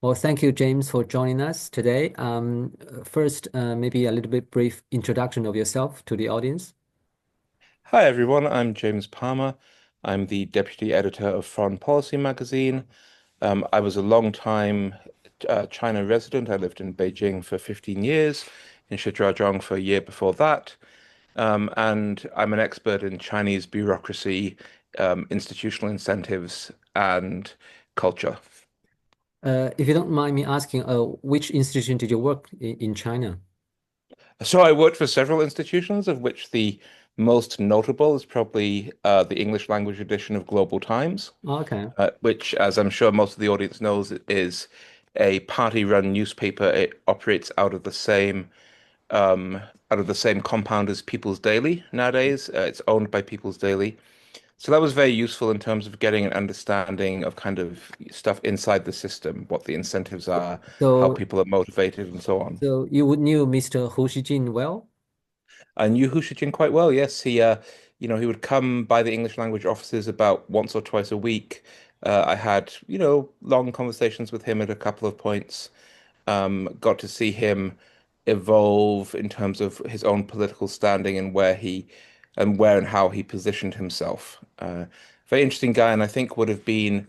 Well, thank you, James, for joining us today. First, maybe a little bit brief introduction of yourself to the audience. Hi everyone, I'm James Palmer. I'm the deputy editor of Foreign Policy magazine. I was a long time China resident. I lived in Beijing for 15 years, in Shijiazhuang for a year before that. And I'm an expert in Chinese bureaucracy, institutional incentives, and culture. If you don't mind me asking, which institution did you work in China? So I worked for several institutions, of which the most notable is probably the English language edition of Global Times. Okay. Which, as I'm sure most of the audience knows, is a party-run newspaper. It operates out of the same compound as People's Daily nowadays. It's owned by People's Daily. So that was very useful in terms of getting an understanding of kind of stuff inside the system, what the incentives are, how So, people are motivated, and so on. so you would knew Mr. Hu Xijin well? I knew Hu Shijin quite well. Yes, he would come by the English language offices about once or twice a week. I had, long conversations with him at a couple of points. Got to see him evolve in terms of his own political standing and where and how he positioned himself. Very interesting guy, and I think would have been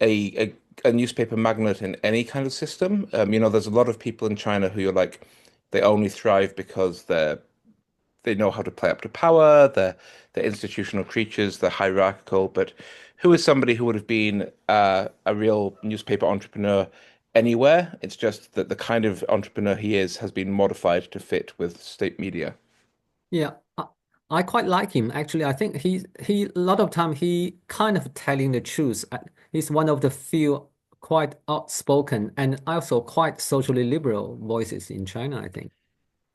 a newspaper magnate in any kind of system. There's a lot of people in China who are like, they only thrive because they know how to play up to power, they're institutional creatures, they're hierarchical, but who is somebody who would have been a real newspaper entrepreneur anywhere? It's just that the kind of entrepreneur he is has been modified to fit with state media. Yeah, I quite like him. Actually, I think he a lot of time he kind of telling the truth. He's one of the few quite outspoken and also quite socially liberal voices in China, I think.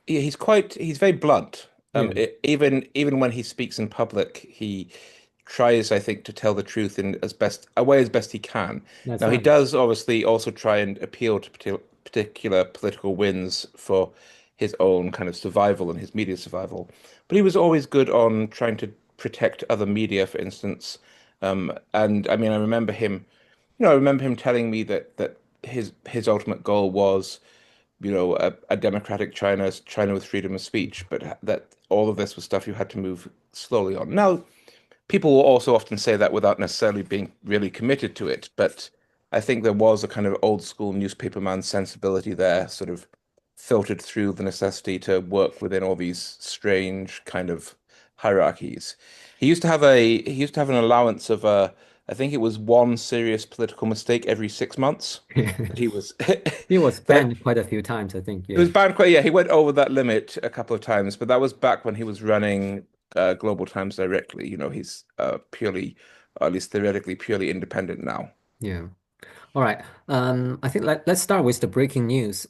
Yeah, he's very blunt. Yeah, Even when he speaks in public, he tries, I think, to tell the truth in a way as best he can. that's Now, he right. does obviously also try and appeal to particular political wins for his own kind of survival and his media survival. But he was always good on trying to protect other media, for instance. And I mean, I remember him telling me that his ultimate goal was a democratic China with freedom of speech, but that all of this was stuff you had to move slowly on. Now, people will also often say that without necessarily being really committed to it, but I think there was a kind of old school newspaperman sensibility there, sort of filtered through the necessity to work within all these strange kind of hierarchies. He used to have an allowance of I think it was one serious political mistake every 6 months that he was He was that banned quite a few times, I think. it Yeah. was banned quite, yeah, he went over that limit a couple of times, but that was back when he was running Global Times directly. He's purely, or at least theoretically, purely independent now. Yeah. All right. I think let's start with the breaking news.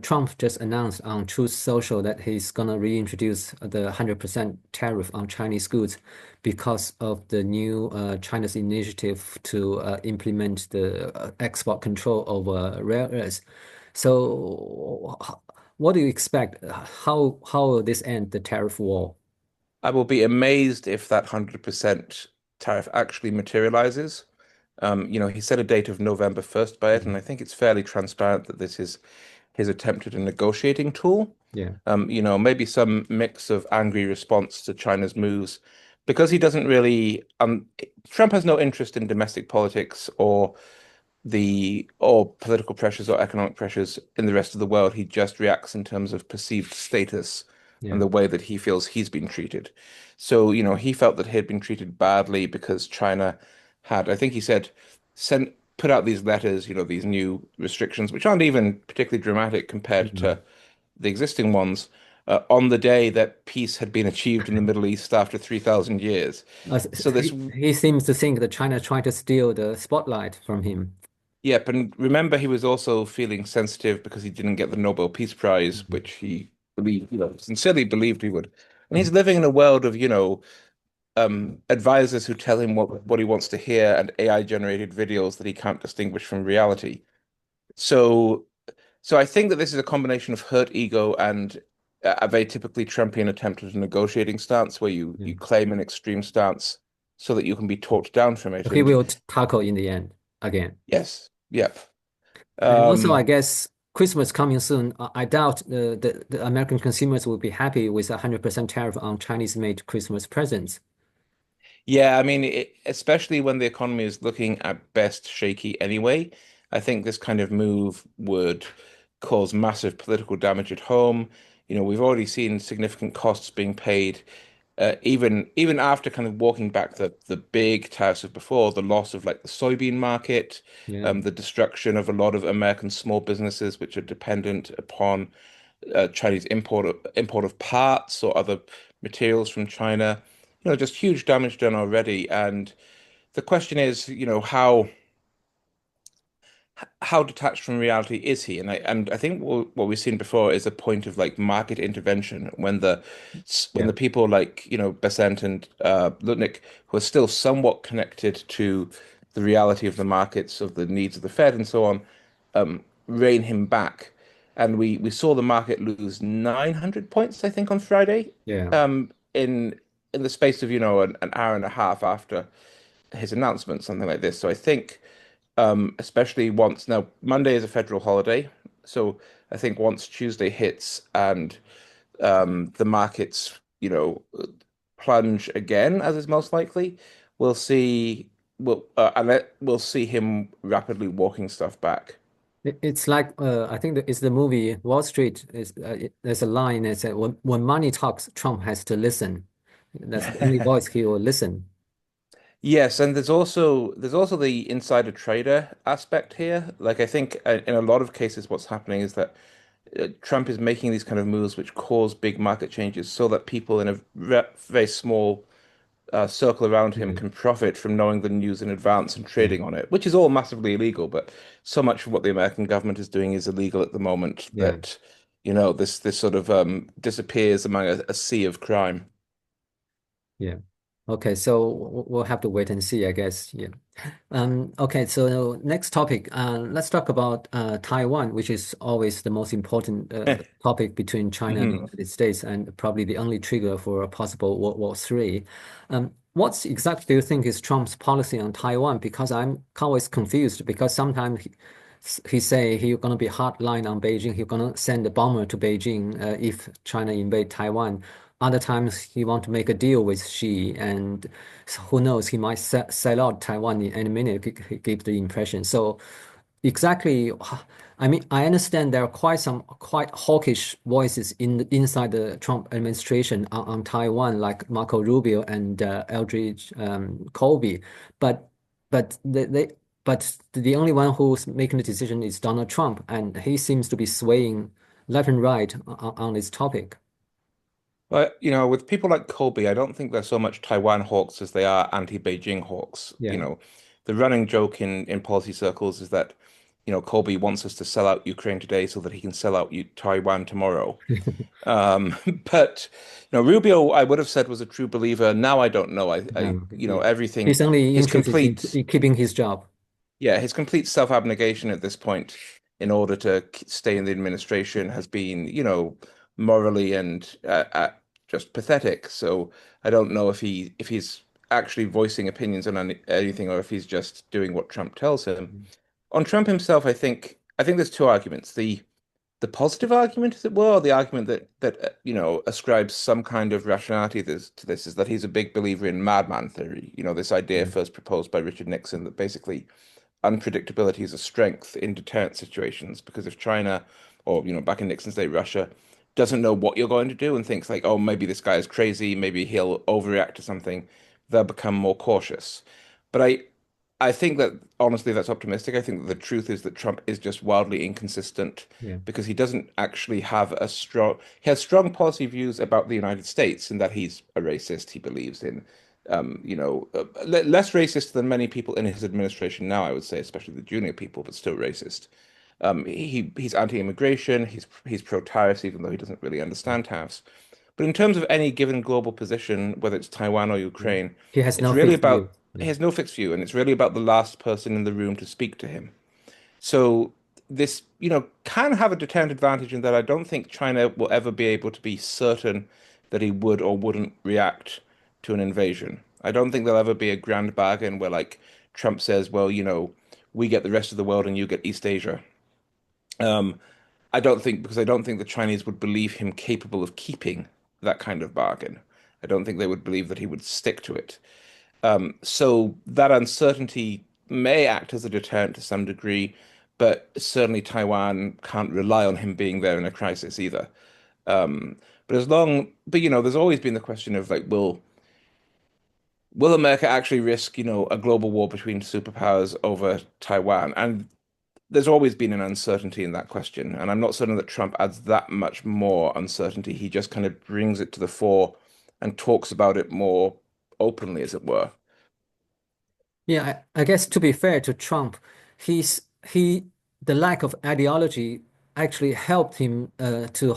Trump just announced on Truth Social that he's gonna reintroduce the 100% tariff on Chinese goods because of the new China's initiative to implement the export control over rare earths. So, what do you expect? How will this end the tariff war? I will be amazed if that 100% tariff actually materializes. He set a date of November 1st by it, and I Mhm. think it's fairly transparent that this is his attempt at a negotiating tool. Yeah. Maybe some mix of angry response to China's moves, because he doesn't really, Trump has no interest in domestic politics or political pressures or economic pressures in the rest of the world. He just reacts in terms of perceived status and Yeah. the way that he feels he's been treated. So, he felt that he had been treated badly because China had, I think he said, put out these letters, these new restrictions, which aren't even particularly dramatic compared to Mhm. the existing ones, on the day that peace had been achieved in the Middle East after 3,000 years. So this He seems to think that China is trying to steal the spotlight from him. Yep, and remember he was also feeling sensitive because he didn't get the Nobel Peace Prize, Mhm. which he believed, sincerely believed he would. And Mhm. he's living in a world of, advisors who tell him what he wants to hear and AI generated videos that he can't distinguish from reality. So, so I think that this is a combination of hurt ego and a very typically Trumpian attempt at a negotiating stance where you Yeah. you claim an extreme stance so that you can be talked down from it. He And will tackle in the end again. yes, yep. And also, I Um, guess Christmas coming soon. I doubt the American consumers will be happy with a 100% tariff on Chinese-made Christmas presents. Yeah, I mean, especially when the economy is looking at best shaky anyway, I think this kind of move would cause massive political damage at home. We've already seen significant costs being paid, even after kind of walking back the big tariffs of before, the loss of like the soybean market, Yeah, the destruction of a lot of American small businesses which are dependent upon Chinese import of parts or other materials from China. Just huge damage done already. And the question is, how detached from reality is he? And I think what we've seen before is a point of like market intervention when yeah, the people like Besant and Lutnick, who are still somewhat connected to the reality of the markets, of the needs of the Fed and so on, rein him back. And we saw the market lose 900 points, I think, on Friday, yeah. in the space of an hour and a half after his announcement, something like this. So I think especially once now Monday is a federal holiday, so I think once Tuesday hits and the markets, plunge again, as is most likely, we'll see we'll see him rapidly walking stuff back. It's like I think it's the movie Wall Street. There's a line that said, when money talks, Trump has to listen. That's the only voice he will listen." Yes, and there's also the insider trader aspect here. Like I think in a lot of cases, what's happening is that Trump is making these kind of moves which cause big market changes, so that people in a very small circle around him Yeah, can profit from knowing the news in advance and yeah, trading on it, which is all massively illegal. But so much of what the American government is doing is illegal at the moment yeah. that this sort of disappears among a sea of crime. Yeah. Okay, so we'll have to wait and see, I guess. Yeah. Okay, so next topic. Let's talk about Taiwan, which is always the most important topic between China and the Mhm. United States, and probably the only trigger for a possible World War III. What exactly do you think is Trump's policy on Taiwan? Because I'm always confused. Because sometimes he say he's gonna be hardline on Beijing. He's gonna send a bomber to Beijing if China invade Taiwan. Other times he want to make a deal with Xi, and so who knows, he might sell out Taiwan in any minute. He give the impression. So exactly, I mean, I understand there are quite hawkish voices inside the Trump administration on Taiwan, like Marco Rubio and Eldridge Colby, but but the only one who's making the decision is Donald Trump, and he seems to be swaying left and right on this topic. But, with people like Colby, I don't think they're so much Taiwan hawks as they are anti-Beijing hawks. Yeah. The running joke in policy circles is that, Colby wants us to sell out Ukraine today so that he can sell out Taiwan tomorrow. Um, but, Rubio, I would have said was a true believer. Now I don't know. Yeah. Everything, He's only his interested complete in keeping his job. yeah, his complete self-abnegation at this point in order to stay in the administration has been, morally and just pathetic. So I don't know if he's actually voicing opinions on anything or if he's just doing what Trump tells him. On Trump himself, I think there's two arguments. The positive argument, as it were, or the argument that ascribes some kind of rationality to this is that he's a big believer in madman theory. This idea Yeah. first proposed by Richard Nixon that basically unpredictability is a strength in deterrent situations because if China or back in Nixon's day Russia doesn't know what you're going to do and thinks like, oh, maybe this guy is crazy, maybe he'll overreact to something, they'll become more cautious. But I think that honestly that's optimistic. I think that the truth is that Trump is just wildly inconsistent Yeah. because he doesn't actually have he has strong policy views about the United States and that he's a racist. He believes in less racist than many people in his administration now, I would say, especially the junior people, but still racist. He's anti-immigration. He's pro-tariffs, even though he doesn't really understand tariffs. But in terms of any given global position, whether it's Taiwan or Yeah. Ukraine, He has it's no really fixed view. about he Yeah. has no fixed view, and it's really about the last person in the room to speak to him. So this, can have a deterrent advantage in that I don't think China will ever be able to be certain that he would or wouldn't react to an invasion. I don't think there'll ever be a grand bargain where like Trump says, well, we get the rest of the world and you get East Asia. Um, I don't think the Chinese would believe him capable of keeping that kind of bargain. I don't think they would believe that he would stick to it. So that uncertainty may act as a deterrent to some degree, but certainly Taiwan can't rely on him being there in a crisis either. Um, but there's always been the question of like, will America actually risk, a global war between superpowers over Taiwan? And there's always been an uncertainty in that question. And I'm not certain that Trump adds that much more uncertainty. He just kind of brings it to the fore and talks about it more openly, as it were. Yeah, I guess to be fair to Trump, he the lack of ideology actually helped him to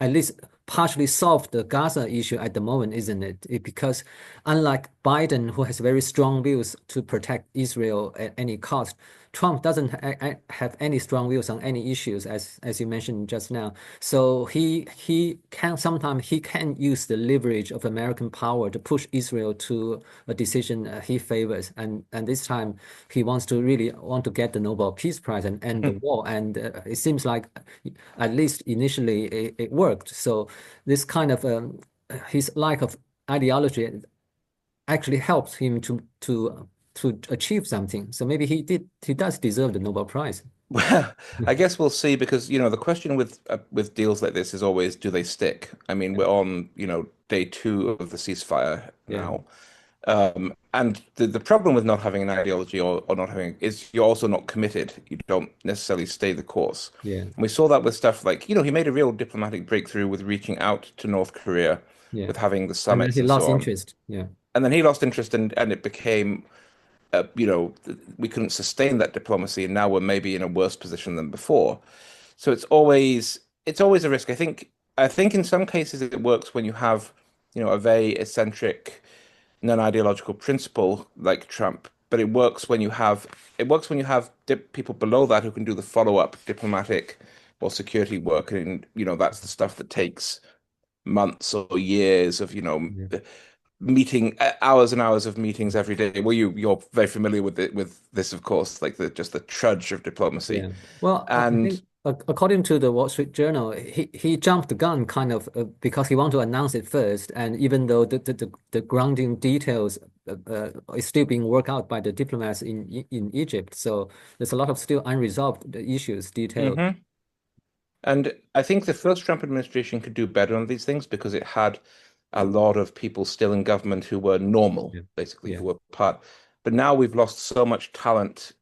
at least partially solve the Gaza issue at the moment, isn't it? Because unlike Biden, who has very strong views to protect Israel at any cost, Trump doesn't have any strong views on any issues, as you mentioned just now. So he can sometimes he can use the leverage of American power to push Israel to a decision he favors, and this time he wants to really want to get the Nobel Peace Prize and end the war. And it seems like at least initially it worked. So this kind of his lack of ideology actually helps him to achieve something. So maybe he does deserve the Nobel Prize. Well, I guess we'll see because the question with deals like this is always do they stick? I mean, we're on day two of the ceasefire Yeah, now, and the problem with not having an ideology or not having is you're also not committed. You don't necessarily stay the course. yeah, And we saw that with stuff like he made a real diplomatic breakthrough with reaching out to North Korea, yeah. with having the And then summits he and so lost on, interest. Yeah, and then he lost interest and it became we couldn't sustain that diplomacy, and now we're maybe in a worse position than before. So it's always a risk. I think in some cases it works when you have, a very eccentric, non-ideological principle like Trump, but it works when you have people below that who can do the follow-up diplomatic or security work, and that's the stuff that takes months or years of yeah. meeting hours and hours of meetings every day. Well, you're very familiar with this, of course, like the trudge of diplomacy. Yeah. Well, I And think according to the Wall Street Journal, he jumped the gun kind of because he wanted to announce it first, and even though the grounding details is still being worked out by the diplomats in Egypt, so there's a lot of still unresolved issues, details. Mhm. And I think the first Trump administration could do better on these things because it had a lot of people still in government who were normal, Yeah. basically, Yeah. who were part. But now we've lost so much talent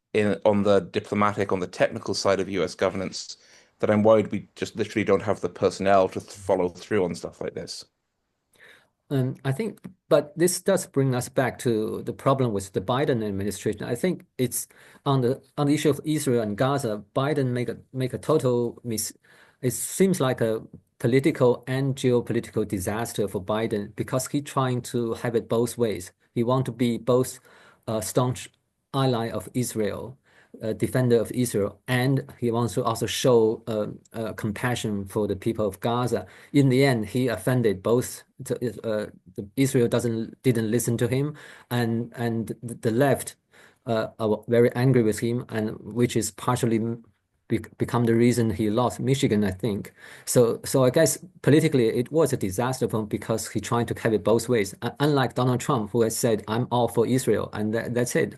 on the diplomatic, on the technical side of US governance that I'm worried we just literally don't have the personnel to follow through on stuff like this. I think, but this does bring us back to the problem with the Biden administration. I think it's on the issue of Israel and Gaza. Biden make a total miss. It seems like a political and geopolitical disaster for Biden because he's trying to have it both ways. He want to be both a staunch ally of Israel, a defender of Israel, and he wants to also show compassion for the people of Gaza. In the end, he offended both. Israel didn't listen to him, and the left are very angry with him, and which is partially become the reason he lost Michigan, I think. So I guess politically it was a disaster for him because he tried to have it both ways. Unlike Donald Trump, who has said, "I'm all for Israel," and that's it.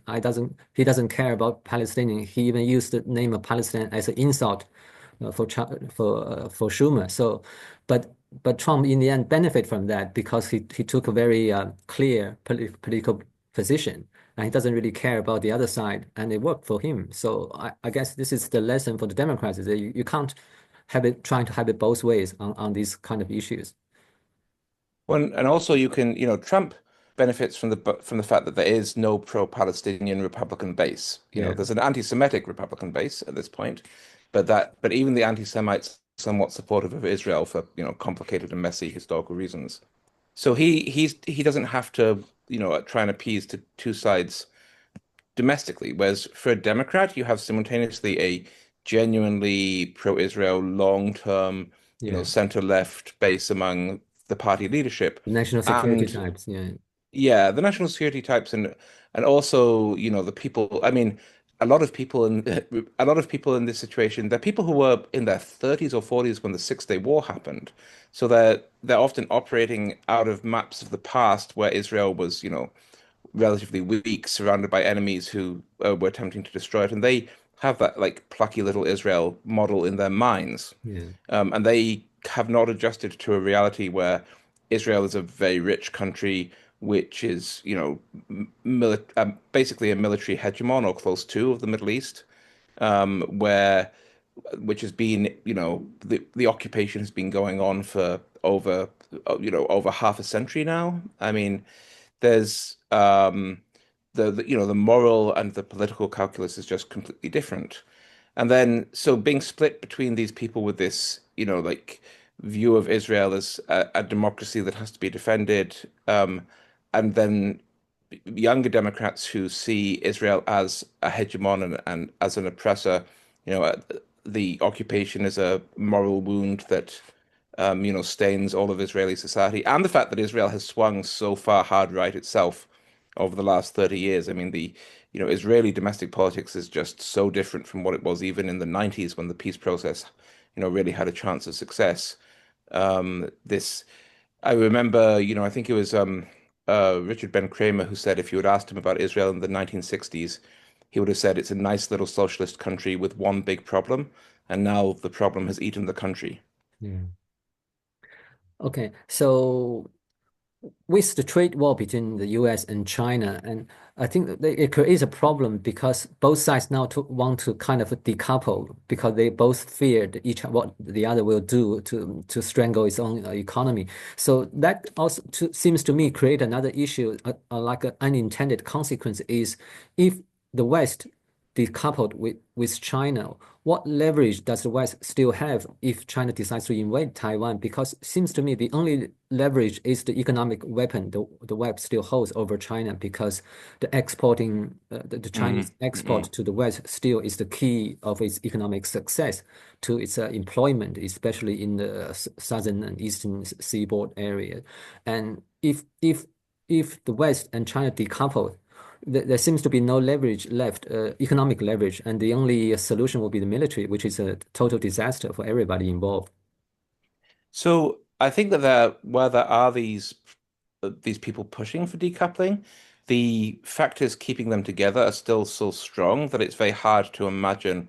He doesn't care about Palestinian. He even used the name of Palestine as an insult for Schumer. So, but Trump in the end benefit from that because he took a very clear political position and he doesn't really care about the other side, and it worked for him. So I guess this is the lesson for the Democrats is that you can't have it trying to have it both ways on these kind of issues. Well, and also Trump benefits from the fact that there is no pro-Palestinian Republican base. Yeah, There's an anti-Semitic Republican base at this point, but even the anti-Semites are somewhat supportive of Israel for, complicated and messy historical reasons. So he doesn't have to, try and appease to two sides domestically. Whereas for a Democrat, you have simultaneously a genuinely pro-Israel, long-term, yeah. center-left base among the party leadership, The national security and types. Yeah, yeah, the national security types, and also, the people. I mean, a lot of people in a lot of people in this situation, they're people who were in their 30s or 40s when the Six-Day War happened. So they're often operating out of maps of the past where Israel was, relatively weak, surrounded by enemies who were attempting to destroy it, and they have that like plucky little Israel model in their minds, Yeah. and they have not adjusted to a reality where Israel is a very rich country, which is, basically a military hegemon or close to of the Middle East, where which has been, the occupation has been going on for over half a century now. I mean, there's the moral and the political calculus is just completely different. And then so being split between these people with this, like view of Israel as a democracy that has to be defended, and then younger Democrats who see Israel as a hegemon and as an oppressor, the occupation is a moral wound that stains all of Israeli society, and the fact that Israel has swung so far hard right itself over the last 30 years. I mean, Israeli domestic politics is just so different from what it was even in the 90s when the peace process, really had a chance of success. This, I remember, I think it was Richard Ben Kramer who said if you had asked him about Israel in the 1960s, he would have said it's a nice little socialist country with one big problem, and now the problem has eaten the country. Yeah. Okay, so with the trade war between the US and China, and I think that it creates a problem because both sides now want to kind of decouple because they both feared each what the other will do to strangle its own economy. So that also seems to me create another issue, like an unintended consequence is if the West decoupled with China, what leverage does the West still have if China decides to invade Taiwan? Because it seems to me the only leverage is the economic weapon the West still holds over China because the Mm, Chinese export mm. to the West still is the key of its economic success to its employment, especially in the southern and eastern seaboard area. And if the West and China decouple, there seems to be no leverage left, economic leverage, and the only solution will be the military, which is a total disaster for everybody involved. So I think that where there are these people pushing for decoupling, the factors keeping them together are still so strong that it's very hard to imagine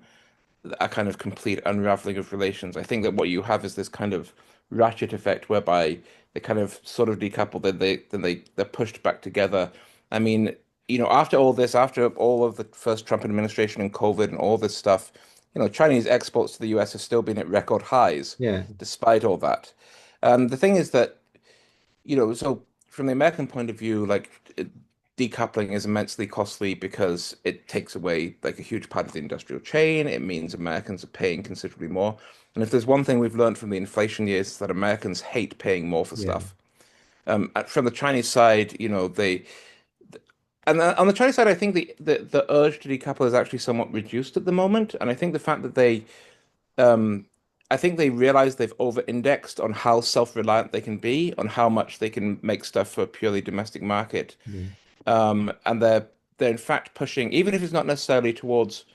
a kind of complete unraveling of relations. I think that what you have is this kind of ratchet effect whereby they kind of sort of decouple, they're pushed back together. I mean, after all this, after all of the first Trump administration and COVID and all this stuff, Chinese exports to the US have still been at record highs Yeah, despite all that. The thing is that so from the American point of view, like decoupling is immensely costly because it takes away like a huge part of the industrial chain. It means Americans are paying considerably more. And if there's one thing we've learned from the inflation years, it's that Americans hate paying more for yeah, stuff. From the Chinese side, on the Chinese side, I think the urge to decouple is actually somewhat reduced at the moment. And I think the fact that um, I think they realize they've over-indexed on how self-reliant they can be, on how much they can make stuff for a purely domestic market. yeah, And they're in fact pushing, even if it's not necessarily towards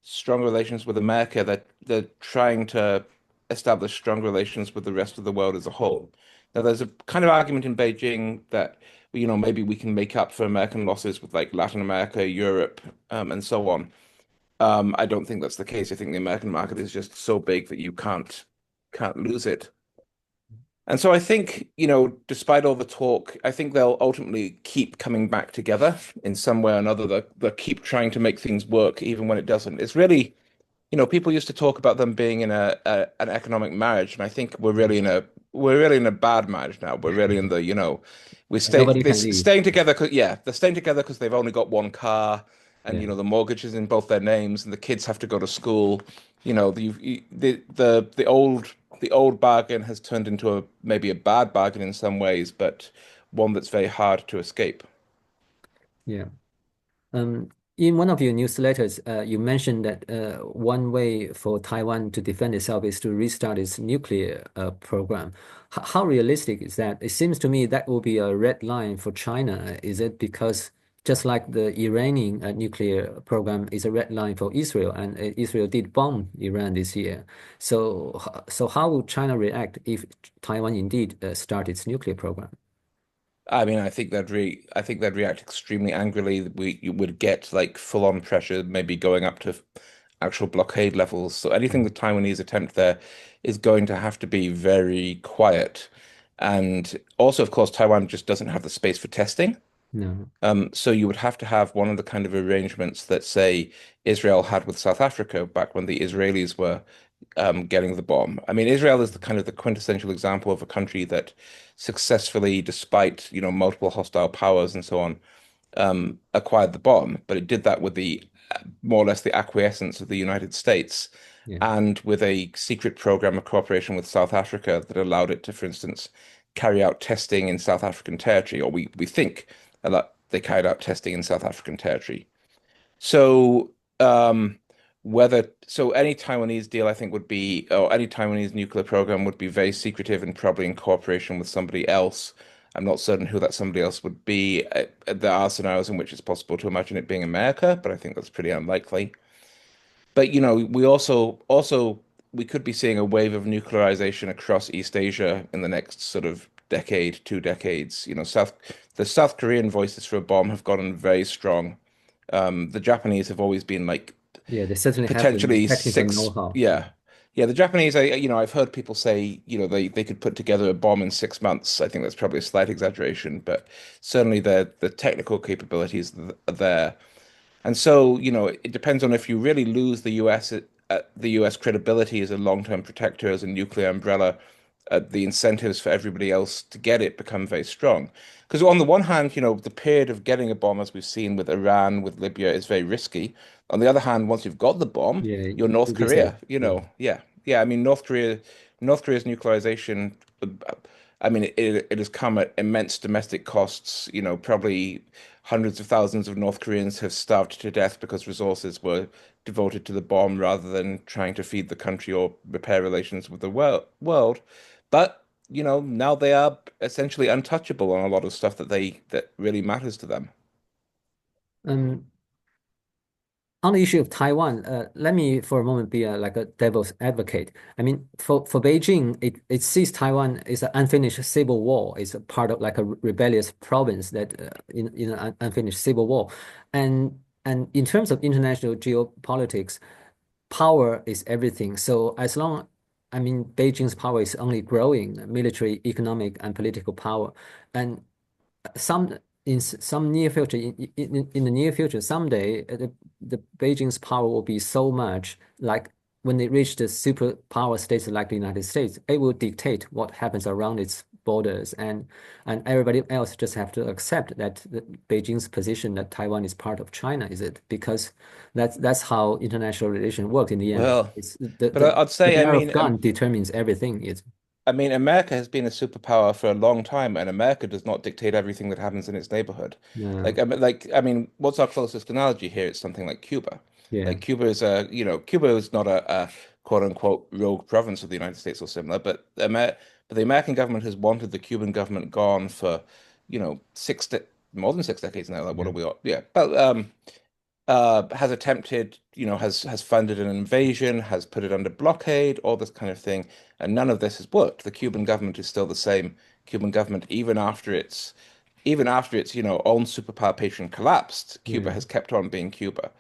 strong relations with America, they're trying to establish strong relations with the rest of the world as a whole. Now, there's a kind of argument in Beijing that, maybe we can make up for American losses with like Latin America, Europe, and so on. I don't think that's the case. I think the American market is just so big that you can't lose it. And so I think, despite all the talk, I think they'll ultimately keep coming back together in some way or another. They'll keep trying to make things work even when it doesn't. It's really, people used to talk about them being in an economic marriage, and I think we're really in a bad marriage now. We're really in the, we and stay nobody can this leave. staying together. Yeah, they're staying together because they've only got one car, and Yeah, the mortgage is in both their names, and the kids have to go to school. The old bargain has turned into maybe a bad bargain in some ways, but one that's very hard to escape. yeah. Um, in one of your newsletters, you mentioned that one way for Taiwan to defend itself is to restart its nuclear program. How realistic is that? It seems to me that will be a red line for China. Is it because just like the Iranian nuclear program is a red line for Israel, and Israel did bomb Iran this year. So how would China react if Taiwan indeed start its nuclear program? I mean, I think they'd react extremely angrily. You would get like full-on pressure, maybe going up to actual blockade levels. So anything the Mm. Taiwanese attempt there is going to have to be very quiet. And also, of course, Taiwan just doesn't have the space for testing. No. So you would have to have one of the kind of arrangements that, say, Israel had with South Africa back when the Israelis were getting the bomb. I mean, Israel is the kind of the quintessential example of a country that successfully, despite, multiple hostile powers and so on, acquired the bomb, but it did that with the more or less the acquiescence of the United States Yeah. and with a secret program of cooperation with South Africa that allowed it to, for instance, carry out testing in South African territory, or we think that they carried out testing in South African territory. So, any Taiwanese deal, I think, would be, or any Taiwanese nuclear program would be very secretive and probably in cooperation with somebody else. I'm not certain who that somebody else would be. There are scenarios in which it's possible to imagine it being America, but I think that's pretty unlikely. But we also we could be seeing a wave of nuclearization across East Asia in the next sort of decade, 2 decades. The South Korean voices for a bomb have gotten very strong. The Japanese have always been like Yeah, they certainly have the potentially technical six. know-how. Yeah. Yeah. Yeah, the Japanese, I've heard people say, they could put together a bomb in 6 months. I think that's probably a slight exaggeration, but certainly the technical capabilities are there. And so, it depends on if you really lose the US credibility as a long-term protector, as a nuclear umbrella, the incentives for everybody else to get it become very strong. Because on the one hand, the period of getting a bomb, as we've seen with Iran, with Libya, is very risky. On the other hand, once you've got the bomb, Yeah, you're North you'll be safe. Korea, Yeah. yeah. Yeah, I mean, North Korea's nuclearization, uh, I mean, it has come at immense domestic costs. Probably hundreds of thousands of North Koreans have starved to death because resources were devoted to the bomb rather than trying to feed the country or repair relations with the world. But, now they are essentially untouchable on a lot of stuff that really matters to them. Um, on the issue of Taiwan, let me for a moment be like a devil's advocate. I mean, for Beijing, it sees Taiwan is an unfinished civil war. It's a part of like a rebellious province that in an unfinished civil war, and in terms of international geopolitics, power is everything. So as long, I mean, Beijing's power is only growing, military, economic, and political power, and some some near future in the near future someday the Beijing's power will be so much like when it reaches the superpower states like the United States, it will dictate what happens around its borders, and everybody else just have to accept that Beijing's position that Taiwan is part of China is it because that's how international relations work in the end. Well, It's but I'd the say, bearer of gun determines everything. It's America has been a superpower for a long time, and America does not dictate everything that happens in its neighborhood. no, What's our closest analogy here? It's something like Cuba. yeah, Like Cuba is not a quote unquote rogue province of the United States or similar, but the American government has wanted the Cuban government gone for, more than 6 decades now. Like, what yeah. are we on? Yeah, but has attempted, has funded an invasion, has put it under blockade, all this kind of thing, and none of this has worked. The Cuban government is still the same Cuban government, even after its, own superpower patron collapsed. Cuba Yeah. has kept on being Cuba.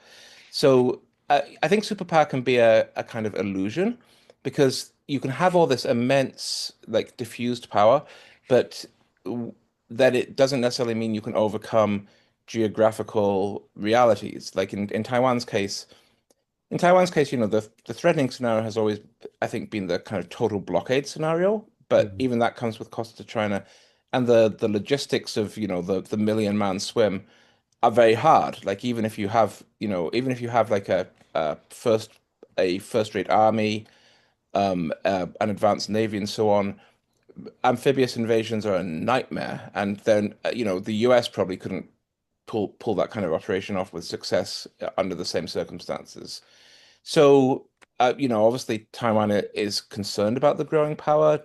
So I think superpower can be a kind of illusion because you can have all this immense, like diffused power, but that it doesn't necessarily mean you can overcome geographical realities. Like in Taiwan's case, the threatening scenario has always, I think, been the kind of total blockade scenario, but Mm. even that comes with costs to China, and the logistics of, the million man swim are very hard. Like even if you have like a first-rate army, an advanced navy, and so on, amphibious invasions are a nightmare. And then the US probably couldn't pull that kind of operation off with success under the same circumstances. So obviously Taiwan is concerned about the growing power,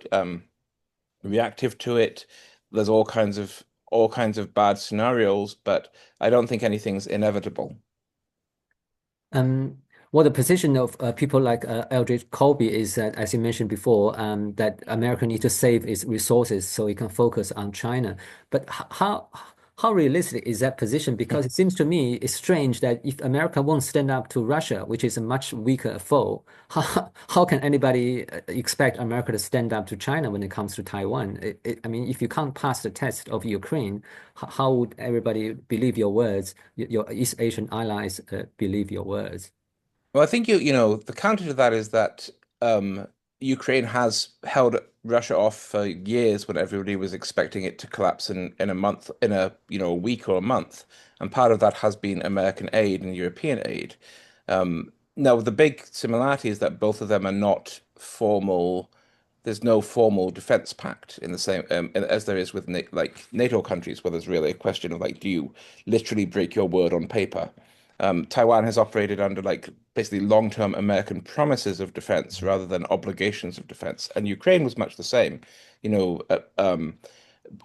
reactive to it. There's all kinds of all kinds of bad scenarios, but I don't think anything's inevitable. Um, well, the position of people like Eldridge Colby is that, as you mentioned before, that America needs to save its resources so it can focus on China. But how realistic is that position? Because it seems to me it's strange that if America won't stand up to Russia, which is a much weaker foe, how can anybody expect America to stand up to China when it comes to Taiwan? I mean, if you can't pass the test of Ukraine, how would everybody believe your words, your East Asian allies believe your words? Well, I think the counter to that is that Ukraine has held Russia off for years when everybody was expecting it to collapse in a month, in a week or a month. And part of that has been American aid and European aid. Now, the big similarity is that both of them are not formal. There's no formal defense pact in the same as there is with like NATO countries, where there's really a question of like, do you literally break your word on paper? Taiwan has operated under like basically long-term American promises of defense rather than obligations of defense, and Ukraine was much the same. You know,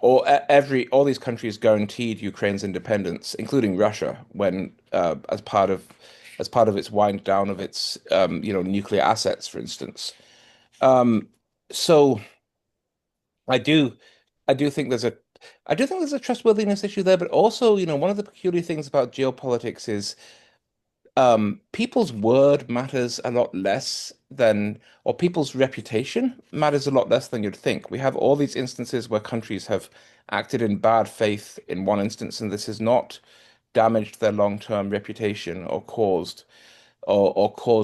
all these countries guaranteed Ukraine's independence, including Russia, when as part of its wind down of its nuclear assets, for instance. Um, so I do I do think there's a I do think there's a trustworthiness issue there, but also, one of the peculiar things about geopolitics is people's word matters a lot less than, or people's reputation matters a lot less than you'd think. We have all these instances where countries have acted in bad faith in one instance, and this has not damaged their long-term reputation or cause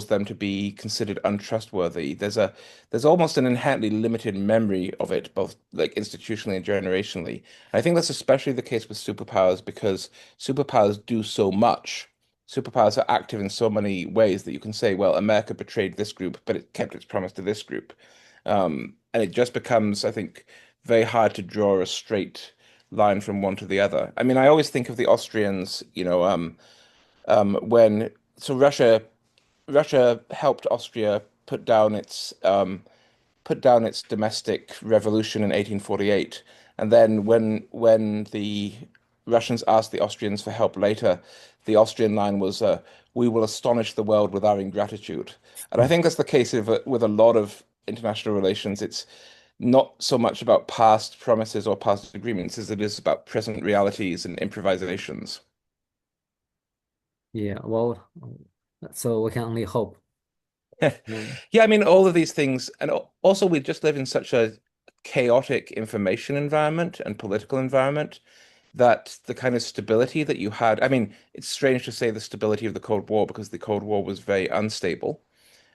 them to be considered untrustworthy. There's almost an inherently limited memory of it, both like institutionally and generationally. I think that's especially the case with superpowers because superpowers do so much. Superpowers are active in so many ways that you can say, well, America betrayed this group, but it kept its promise to this group. And it just becomes, I think, very hard to draw a straight line from one to the other. I mean, I always think of the Austrians, when so Russia helped Austria put down its domestic revolution in 1848, and then when the Russians asked the Austrians for help later, the Austrian line was, "We will astonish the world with our ingratitude." And I think that's the case with a lot of international relations. It's not so much about past promises or past agreements as it is about present realities and improvisations. Yeah, well, so we can only hope. Um, Yeah, I mean, all of these things, and also we just live in such a chaotic information environment and political environment that the kind of stability that you had, I mean, it's strange to say the stability of the Cold War because the Cold War was very unstable.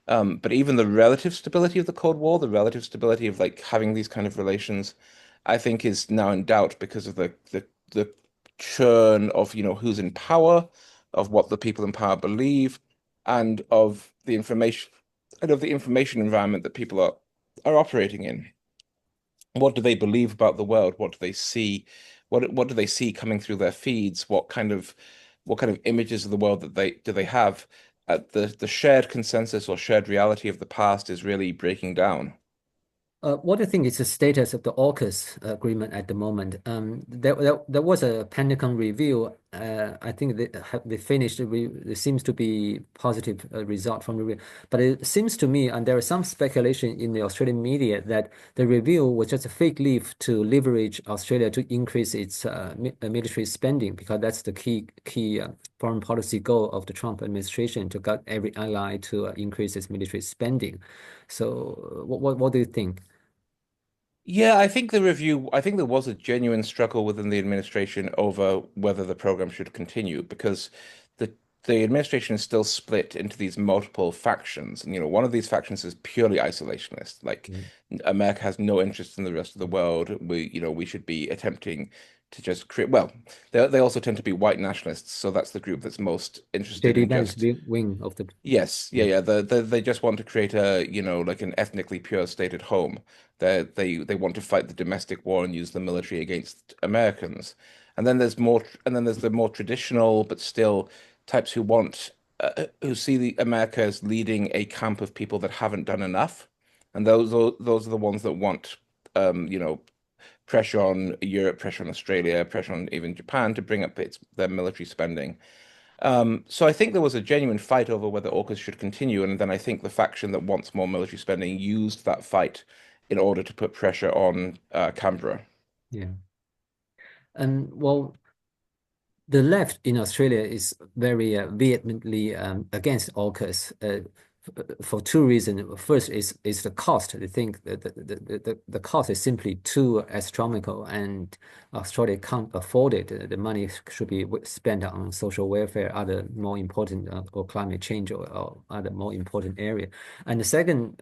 But even the relative stability of the Cold War, the relative stability of like having these kind of relations, I think is now in doubt because of the churn of, who's in power, of what the people in power believe, and of the information environment that people are operating in. What do they believe about the world? What do they see? What do they see coming through their feeds? What kind of images of the world that they have? The shared consensus or shared reality of the past is really breaking down. what do you think is the status of the AUKUS agreement at the moment? There was a Pentagon review. I think they finished. There seems to be positive result from the review, but it seems to me, and there is some speculation in the Australian media that the review was just a fake leaf to leverage Australia to increase its military spending because that's the key foreign policy goal of the Trump administration to get every ally to increase its military spending. So, what do you think? Yeah, I think there was a genuine struggle within the administration over whether the program should continue because the the administration is still split into these multiple factions. And, one of these factions is purely isolationist. Like Mm. America has no interest in the rest of the world. We should be attempting to just create, well, they also tend to be white nationalists, so that's the group that's most interested JD in Vance just wing of the yes, yeah, yeah. yeah. They just want to create like an ethnically pure state at home. They want to fight the domestic war and use the military against Americans. And then there's the more traditional but still types who see the America as leading a camp of people that haven't done enough. And those are the ones that want, um, you know, pressure on Europe, pressure on Australia, pressure on even Japan to bring up their military spending. So I think there was a genuine fight over whether AUKUS should continue, and then I think the faction that wants more military spending used that fight in order to put pressure on Canberra. Yeah. And well, the left in Australia is very vehemently against AUKUS for two reasons. First is the cost. They think that the cost is simply too astronomical, and Australia can't afford it. The money should be spent on social welfare, other more important, or climate change, or other more important area. And the second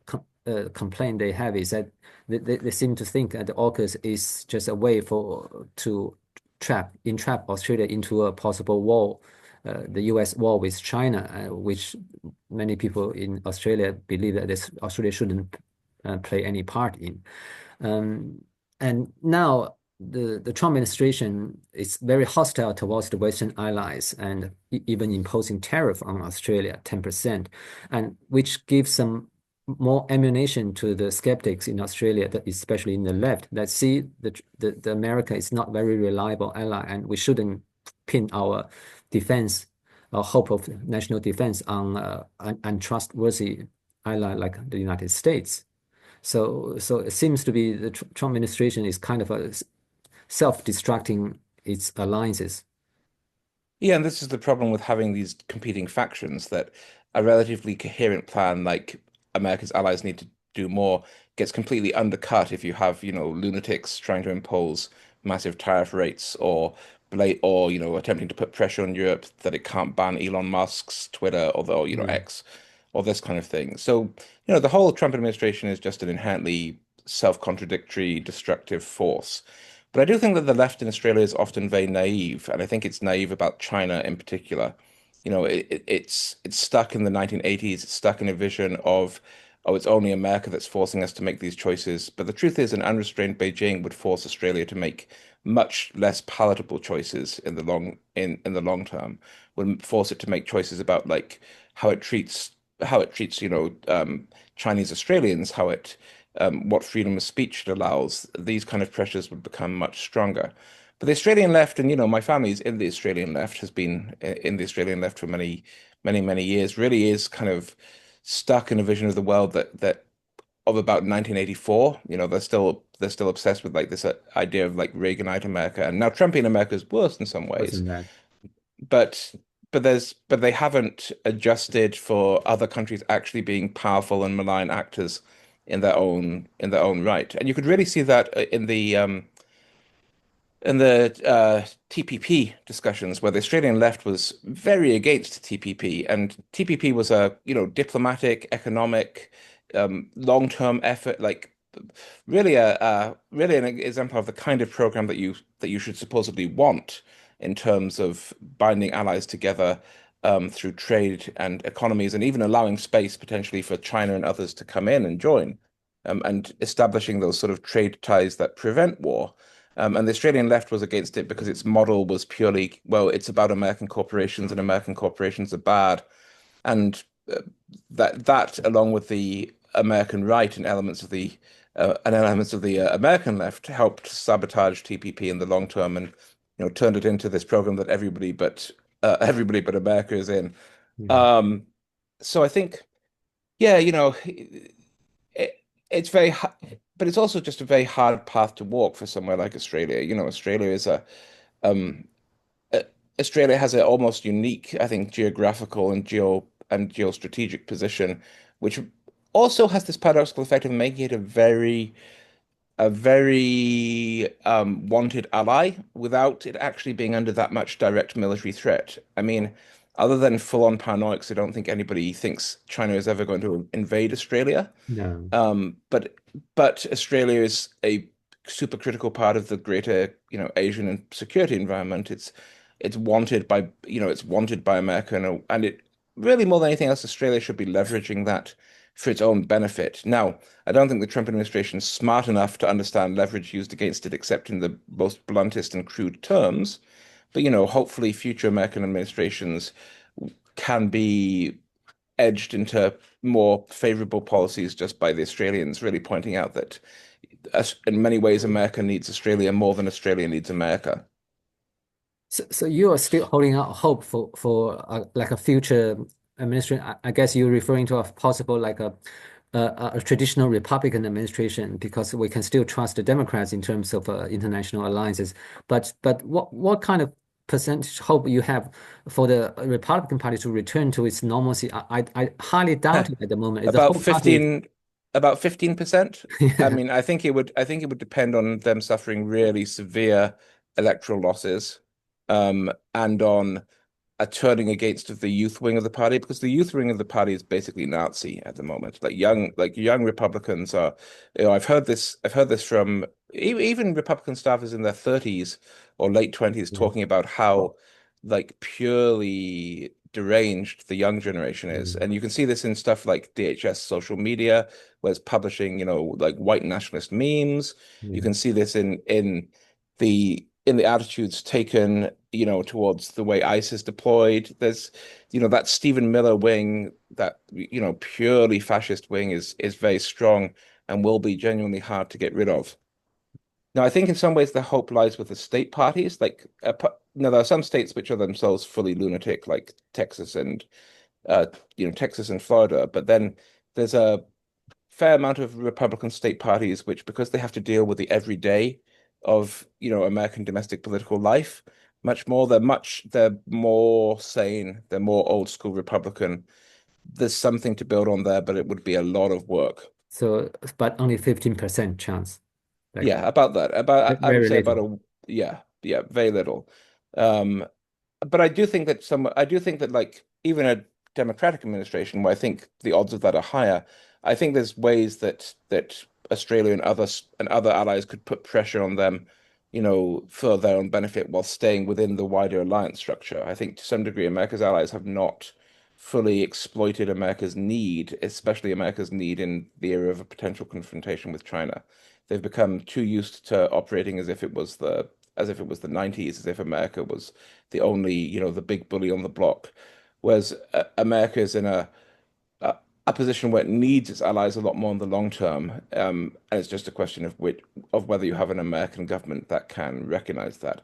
complaint they have is that they seem to think that the AUKUS is just a way to entrap Australia into a possible war, the U.S. war with China, which many people in Australia believe that Australia shouldn't play any part in. And now the Trump administration is very hostile towards the Western allies and even imposing tariff on Australia, 10%, and which gives some more ammunition to the skeptics in Australia, that especially in the left, that see the America is not very reliable ally, and we shouldn't pin our defense, our hope of national defense on an untrustworthy ally like the United States. So it seems to be the Trump administration is kind of self-destructing its alliances. Yeah, and this is the problem with having these competing factions, that a relatively coherent plan like America's allies need to do more gets completely undercut if you have, lunatics trying to impose massive tariff rates, or attempting to put pressure on Europe that it can't ban Elon Musk's Twitter, although, Yeah, X, or this kind of thing. So, the whole Trump administration is just an inherently self-contradictory, destructive force. But I do think that the left in Australia is often very naive, and I think it's naive about China in particular. It's stuck in the 1980s. It's stuck in a vision of, oh, it's only America that's forcing us to make these choices. But the truth is, an unrestrained Beijing would force Australia to make much less palatable choices in the long term. Would force it to make choices about like how it treats Chinese Australians, what freedom of speech it allows. These kind of pressures would become much stronger. But the Australian left, and my family's in the Australian left, has been in the Australian left for many, many, many years, really is kind of stuck in a vision of the world that of about 1984. They're still obsessed with like this idea of like Reaganite America, and now Trumpian America is worse in some worse ways. than that. But but they haven't adjusted for other countries actually being powerful and malign actors in their own right. And you could really see that in the TPP discussions, where the Australian left was very against TPP, and TPP was a diplomatic, economic, long-term effort, like really an example of the kind of program that you should supposedly want in terms of binding allies together through trade and economies, and even allowing space potentially for China and others to come in and join, and establishing those sort of trade ties that prevent war. And the Australian left was against it because its model was purely, well, it's about American corporations and American corporations are bad. And that along with the American right and elements of the American left helped sabotage TPP in the long term, and turned it into this program that everybody but America is in. Yeah. Um, so I think, yeah, it's very hard, but it's also just a very hard path to walk for somewhere like Australia. Um, uh, Australia has an almost unique, I think, geographical and geostrategic position, which also has this paradoxical effect of making it a very wanted ally without it actually being under that much direct military threat. I mean, other than full-on paranoics, I don't think anybody thinks China is ever going to invade Australia. No. But Australia is a super critical part of the greater, Asian and security environment. It's wanted by America, and it really more than anything else, Australia should be leveraging that for its own benefit. Now, I don't think the Trump administration is smart enough to understand leverage used against it, except in the most bluntest and crude terms. But hopefully, future American administrations can be edged into more favorable policies just by the Australians really pointing out that in many ways, America needs Australia more than Australia needs America. So you are still holding out hope for like a future administration. I guess you're referring to a possible like a traditional Republican administration because we can still trust the Democrats in terms of international alliances. But what kind of percentage hope you have for the Republican Party to return to its normalcy? I highly doubt it at the moment. The About whole party is 15, about 15%. I yeah. mean, I think it would depend on them suffering really severe electoral losses, and on a turning against the youth wing of the party, because the youth wing of the party is basically Nazi at the moment. Like young Republicans are, I've heard this from even Republican staffers in their 30s or late 20s Yeah. talking about how like purely deranged the young generation is. Mm. And you can see this in stuff like DHS social media, where it's publishing, like white nationalist memes. You Yeah. can see this in the attitudes taken, towards the way ICE is deployed. There's, that Stephen Miller wing, that, purely fascist wing is very strong and will be genuinely hard to get rid of. Now, I think in some ways the hope lies with the state parties. Like, there are some states which are themselves fully lunatic, like uh, Texas and Florida. But then there's a fair amount of Republican state parties which, because they have to deal with the everyday of, American domestic political life, they're more sane, they're more old school Republican. There's something to build on there, but it would be a lot of work. So, but only 15% chance, like Yeah, about that. I would very say about little. yeah, very little. Um, but I do think that like even a Democratic administration, where I think the odds of that are higher, I think there's ways that Australia and other allies could put pressure on them, for their own benefit while staying within the wider alliance structure. I think to some degree America's allies have not fully exploited America's need, especially America's need in the era of a potential confrontation with China. They've become too used to operating as if it was the 90s, as if America was the only, the big bully on the block. Whereas America is in a, a position where it needs its allies a lot more in the long term. And it's just a question of whether you have an American government that can recognize that.